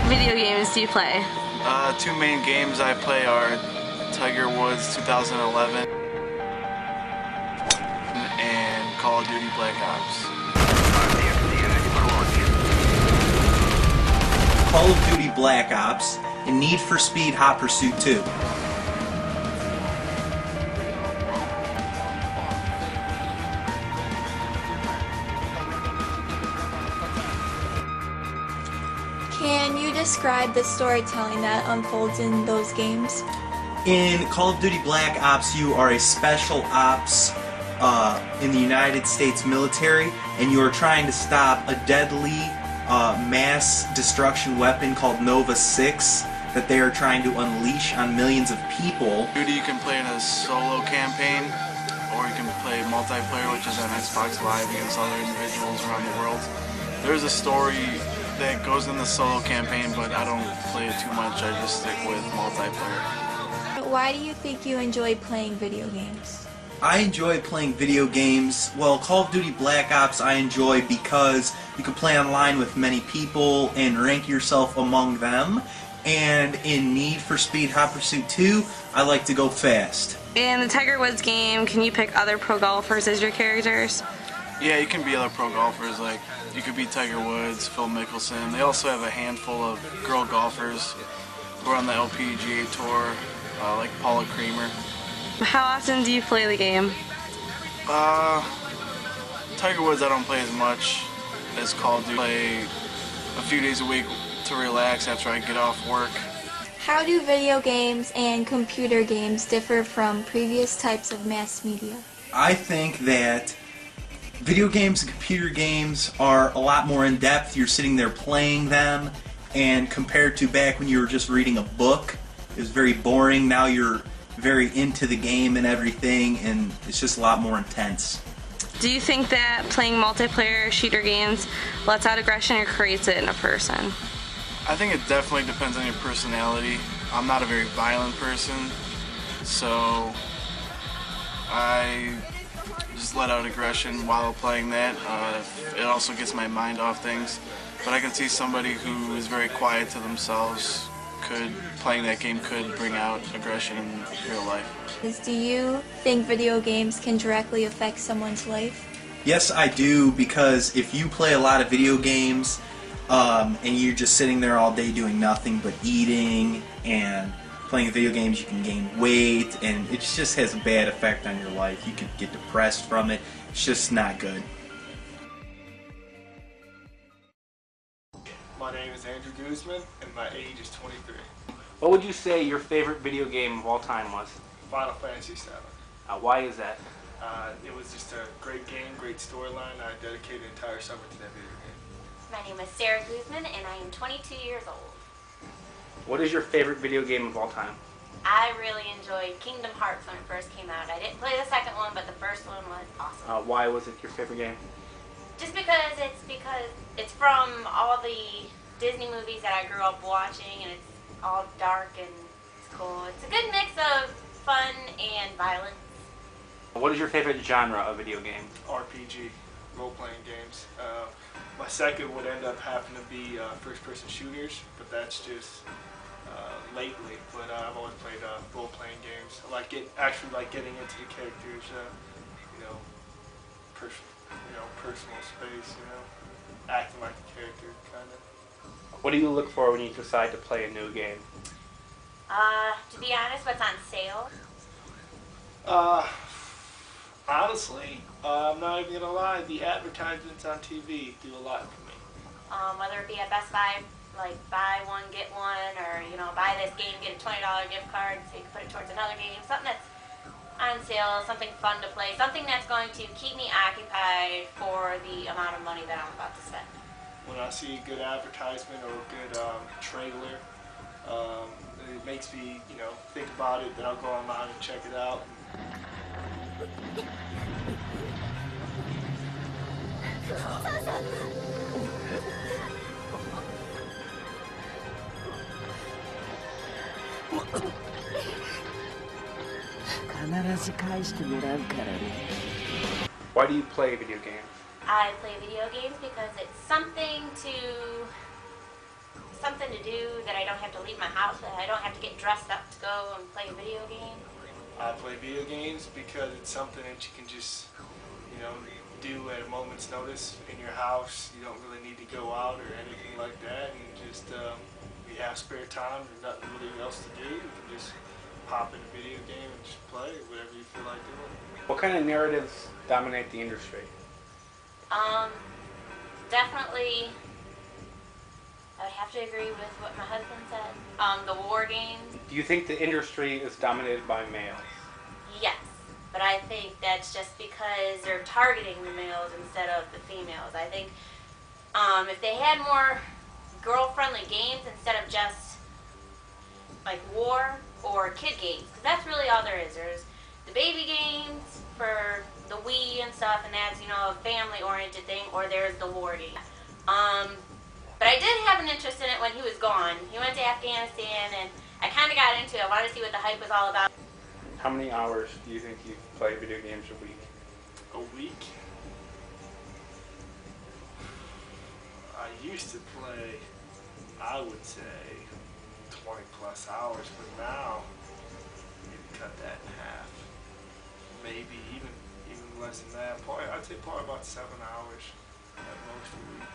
video games do you play? Two main games I play are Tiger Woods 2011 and Call of Duty Black Ops. Call of Duty Black Ops and Need for Speed Hot Pursuit 2. Can you describe the storytelling that unfolds in those games? In Call of Duty Black Ops, you are a special ops in the United States military, and you are trying to stop a deadly mass destruction weapon called Nova 6 that they are trying to unleash on millions of people. Duty you can play in a solo campaign, or you can play multiplayer, which is on Xbox Live against other individuals around the world. There's a story that goes in the solo campaign, but I don't play it too much. I just stick with multiplayer. Why do you think you enjoy playing video games? I enjoy playing video games. Well, Call of Duty Black Ops I enjoy because you can play online with many people and rank yourself among them. And in Need for Speed Hot Pursuit 2, I like to go fast. In the Tiger Woods game, can you pick other pro golfers as your characters? Yeah, you can be other pro golfers, like you could be Tiger Woods, Phil Mickelson. They also have a handful of girl golfers who are on the LPGA tour, like Paula Creamer. How often do you play the game? Tiger Woods I don't play as much as Call of Duty. I play a few days a week to relax after I get off work. How do video games and computer games differ from previous types of mass media? I think that video games and computer games are a lot more in depth. You're sitting there playing them, and compared to back when you were just reading a book, it was very boring. Now you're very into the game and everything, and it's just a lot more intense. Do you think that playing multiplayer shooter games lets out aggression or creates it in a person? I think it definitely depends on your personality. I'm not a very violent person, so I just let out aggression while playing that. It also gets my mind off things, but I can see somebody who is very quiet to themselves playing that game could bring out aggression in real life. Do you think video games can directly affect someone's life? Yes, I do, because if you play a lot of video games and you're just sitting there all day doing nothing but eating and playing video games, you can gain weight, and it just has a bad effect on your life. You could get depressed from it. It's just not good. My name is Andrew Guzman, and my age is 23. What would you say your favorite video game of all time was? Final Fantasy VII. Why is that? It was just a great game, great storyline. I dedicated an entire summer to that video game. My name is Sarah Guzman, and I am 22 years old. What is your favorite video game of all time? I really enjoyed Kingdom Hearts when it first came out. I didn't play the second one, but the first one was awesome. Why was it your favorite game? Just because it's from all the Disney movies that I grew up watching, and it's all dark and it's cool. It's a good mix of fun and violence. What is your favorite genre of video game? RPG, role-playing games. My second would end up happening to be first-person shooters, but that's just lately. But I've always played role-playing games. I like getting into the characters, personal space, acting like the character, kind of. What do you look for when you decide to play a new game? To be honest, what's on sale? Honestly, I'm not even gonna lie. The advertisements on TV do a lot for me. Whether it be at Best Buy, like buy one get one, or buy this game, get a $20 gift card so you can put it towards another game. Something that's on sale, something fun to play, something that's going to keep me occupied for the amount of money that I'm about to spend. When I see a good advertisement or a good trailer, it makes me, think about it. Then I'll go online and check it out. Why do you play video games? I play video games because it's something something to do that I don't have to leave my house, that I don't have to get dressed up to go and play a video game? I play video games because it's something that you can just, you know, do at a moment's notice in your house. You don't really need to go out or anything like that. You just, you have spare time, there's nothing really else to do. You can just pop in a video game and just play whatever you feel like doing. What kind of narratives dominate the industry? Definitely, I would have to agree with what my husband said. The war games, Do you think the industry is dominated by males? yes. But I think that's just because they're targeting the males instead of the females. I think if they had more girl-friendly games instead of just like war or kid games, because that's really all there is. There's the baby games for the Wii and stuff, and that's, you know, a family-oriented thing, or there's the war game. But I did have an interest in it when he was gone. He went to Afghanistan, and I kind of got into it. I wanted to see what the hype was all about. How many hours do you think you play video games a week? A week? I used to play, I would say, 20 plus hours, but now maybe cut that in half. Maybe even less than that. Probably, I'd say probably about 7 hours at most a week.